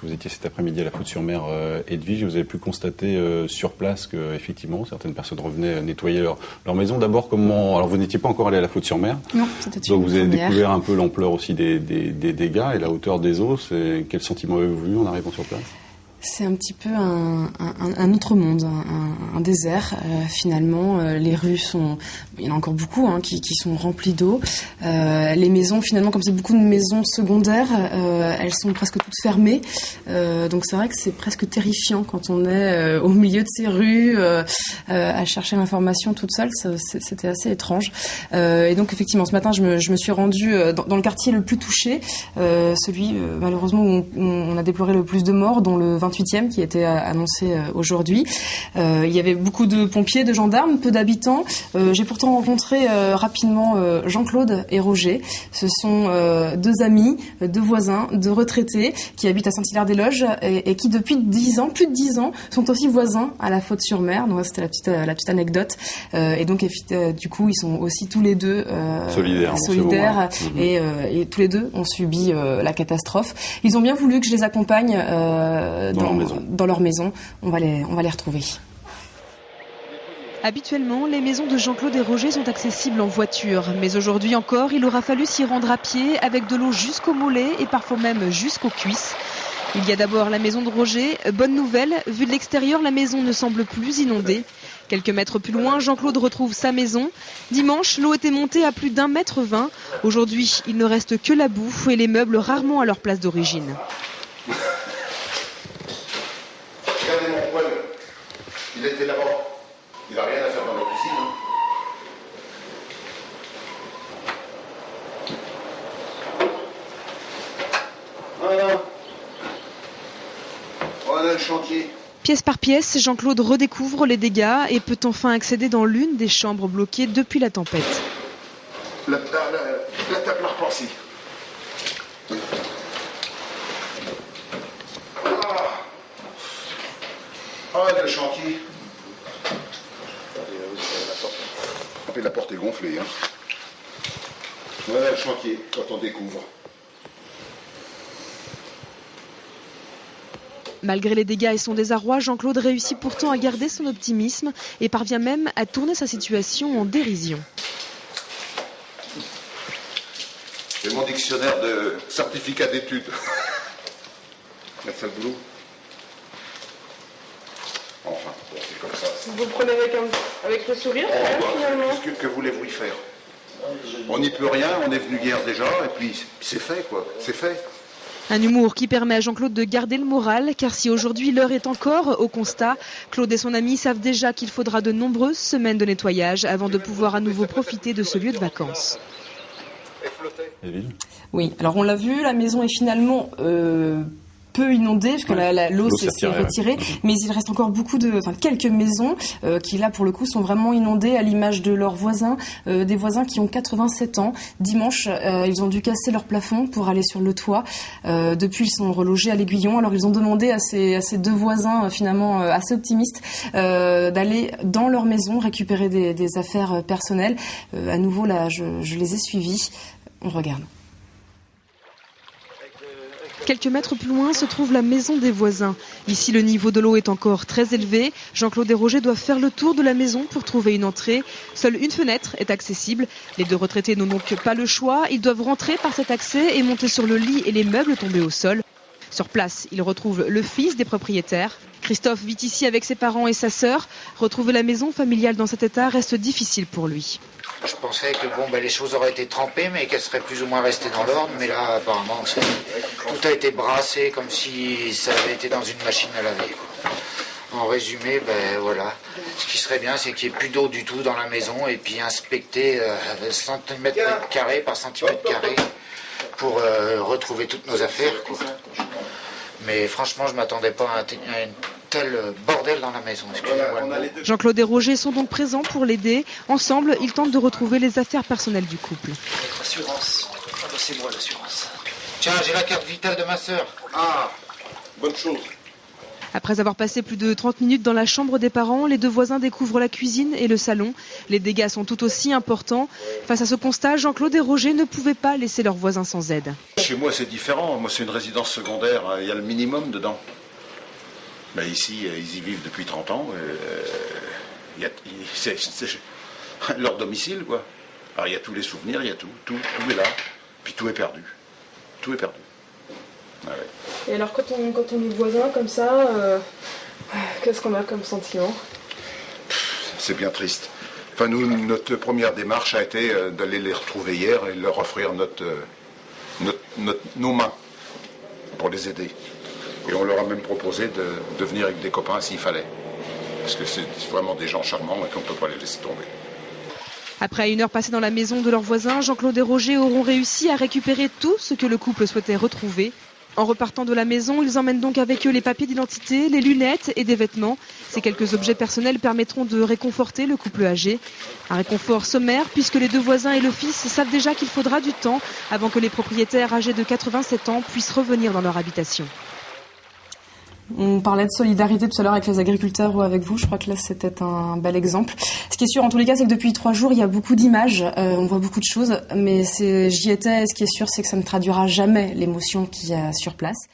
Vous étiez cet après-midi à la Faute-sur-Mer Edwige, et vous avez pu constater sur place que effectivement certaines personnes revenaient nettoyer leur maison. D'abord, alors vous n'étiez pas encore allé à la Faute-sur-Mer. Non, c'était une Donc vous avez première. découvert un peu l'ampleur aussi des dégâts et la hauteur des eaux. Quel sentiment avez-vous eu en arrivant sur place ? C'est un petit peu un autre monde, un désert. Finalement, les rues il y en a encore beaucoup qui sont remplies d'eau. Les maisons, finalement, comme c'est beaucoup de maisons secondaires, elles sont presque toutes fermées. Donc c'est vrai que c'est presque terrifiant quand on est au milieu de ces rues à chercher l'information toute seule. C'était assez étrange. Et donc effectivement, ce matin, je me suis rendue dans le quartier le plus touché, celui malheureusement où on a déploré le plus de morts, dont le 28e qui a été annoncé aujourd'hui. Il y avait beaucoup de pompiers, de gendarmes, peu d'habitants. J'ai pourtant rencontré rapidement Jean-Claude et Roger. Ce sont deux amis, deux voisins, deux retraités qui habitent à Saint-Hilaire-des-Loges et qui depuis 10 ans, plus de 10 ans, sont aussi voisins à la Faute-sur-Mer. Donc c'était la petite anecdote. Et donc du coup, ils sont aussi tous les deux solidaires et tous les deux ont subi la catastrophe. Ils ont bien voulu que je les accompagne dans leur maison. On va les retrouver. Habituellement, les maisons de Jean-Claude et Roger sont accessibles en voiture. Mais aujourd'hui encore, il aura fallu s'y rendre à pied avec de l'eau jusqu'aux mollets et parfois même jusqu'aux cuisses. Il y a d'abord la maison de Roger. Bonne nouvelle, vu de l'extérieur, la maison ne semble plus inondée. Quelques mètres plus loin, Jean-Claude retrouve sa maison. Dimanche, l'eau était montée à plus d'1,20 m. Aujourd'hui, il ne reste que la boue et les meubles rarement à leur place d'origine. Regardez mon poêle, il était là-bas. Il n'a rien à faire dans la cuisine. Voilà le chantier. Pièce par pièce, Jean-Claude redécouvre les dégâts et peut enfin accéder dans l'une des chambres bloquées depuis la tempête. La table à repasser. Le chantier. La porte est gonflée. Voilà le chantier, quand on découvre. Malgré les dégâts et son désarroi, Jean-Claude réussit pourtant à garder son optimisme et parvient même à tourner sa situation en dérision. C'est mon dictionnaire de certificat d'études. Mettre ça le boulot. Enfin, bon, c'est comme ça. Vous le prenez avec le sourire, finalement. Que voulez-vous y faire? On n'y peut rien, on est venu hier déjà, et puis c'est fait, quoi. C'est fait. Un humour qui permet à Jean-Claude de garder le moral, car si aujourd'hui l'heure est encore au constat, Claude et son ami savent déjà qu'il faudra de nombreuses semaines de nettoyage avant de pouvoir à nouveau profiter de ce lieu de vacances. Oui, alors on l'a vu, la maison est finalement peu inondée, parce que l'eau s'est retirée, mais il reste encore quelques maisons qui là pour le coup sont vraiment inondées, à l'image de leurs voisins, des voisins qui ont 87 ans. Dimanche, ils ont dû casser leur plafond pour aller sur le toit. Depuis, ils sont relogés à l'Aiguillon. Alors ils ont demandé à ces deux voisins finalement assez optimistes d'aller dans leur maison récupérer des affaires personnelles. À nouveau là, je les ai suivis. On regarde. Quelques mètres plus loin se trouve la maison des voisins. Ici, le niveau de l'eau est encore très élevé. Jean-Claude et Roger doivent faire le tour de la maison pour trouver une entrée. Seule une fenêtre est accessible. Les deux retraités n'ont donc pas le choix. Ils doivent rentrer par cet accès et monter sur le lit et les meubles tombés au sol. Sur place, ils retrouvent le fils des propriétaires. Christophe vit ici avec ses parents et sa sœur. Retrouver la maison familiale dans cet état reste difficile pour lui. Je pensais que les choses auraient été trempées, mais qu'elles seraient plus ou moins restées dans l'ordre. Mais là, apparemment, tout a été brassé comme si ça avait été dans une machine à laver. En résumé, voilà. Ce qui serait bien, c'est qu'il n'y ait plus d'eau du tout dans la maison et puis inspecter centimètre carré par centimètre carré pour retrouver toutes nos affaires, quoi. Mais franchement, je ne m'attendais pas à un tel bordel dans la maison. Jean-Claude et Roger sont donc présents pour l'aider. Ensemble, ils tentent de retrouver les affaires personnelles du couple. L'assurance. C'est moi l'assurance. Tiens, j'ai la carte vitale de ma sœur. Ah, bonne chose. Après avoir passé plus de 30 minutes dans la chambre des parents, les deux voisins découvrent la cuisine et le salon. Les dégâts sont tout aussi importants. Face à ce constat, Jean-Claude et Roger ne pouvaient pas laisser leurs voisins sans aide. Chez moi, c'est différent. Moi, c'est une résidence secondaire. Il y a le minimum dedans. Mais ici, ils y vivent depuis 30 ans. C'est leur domicile, quoi. Alors, il y a tous les souvenirs, il y a tout est là. Puis tout est perdu. Tout est perdu. Ah ouais. Et alors quand on est voisin comme ça, qu'est-ce qu'on a comme sentiment? C'est bien triste. Enfin, nous, notre première démarche a été d'aller les retrouver hier et leur offrir nos mains pour les aider. Et on leur a même proposé de venir avec des copains s'il fallait. Parce que c'est vraiment des gens charmants et qu'on ne peut pas les laisser tomber. Après 1 heure passée dans la maison de leurs voisins, Jean-Claude et Roger auront réussi à récupérer tout ce que le couple souhaitait retrouver. En repartant de la maison, ils emmènent donc avec eux les papiers d'identité, les lunettes et des vêtements. Ces quelques objets personnels permettront de réconforter le couple âgé. Un réconfort sommaire puisque les deux voisins et le fils savent déjà qu'il faudra du temps avant que les propriétaires âgés de 87 ans puissent revenir dans leur habitation. On parlait de solidarité tout à l'heure avec les agriculteurs ou avec vous. Je crois que là, c'était un bel exemple. Ce qui est sûr, en tous les cas, c'est que depuis 3 jours, il y a beaucoup d'images. On voit beaucoup de choses. Mais j'y étais. Et ce qui est sûr, c'est que ça ne traduira jamais l'émotion qu'il y a sur place.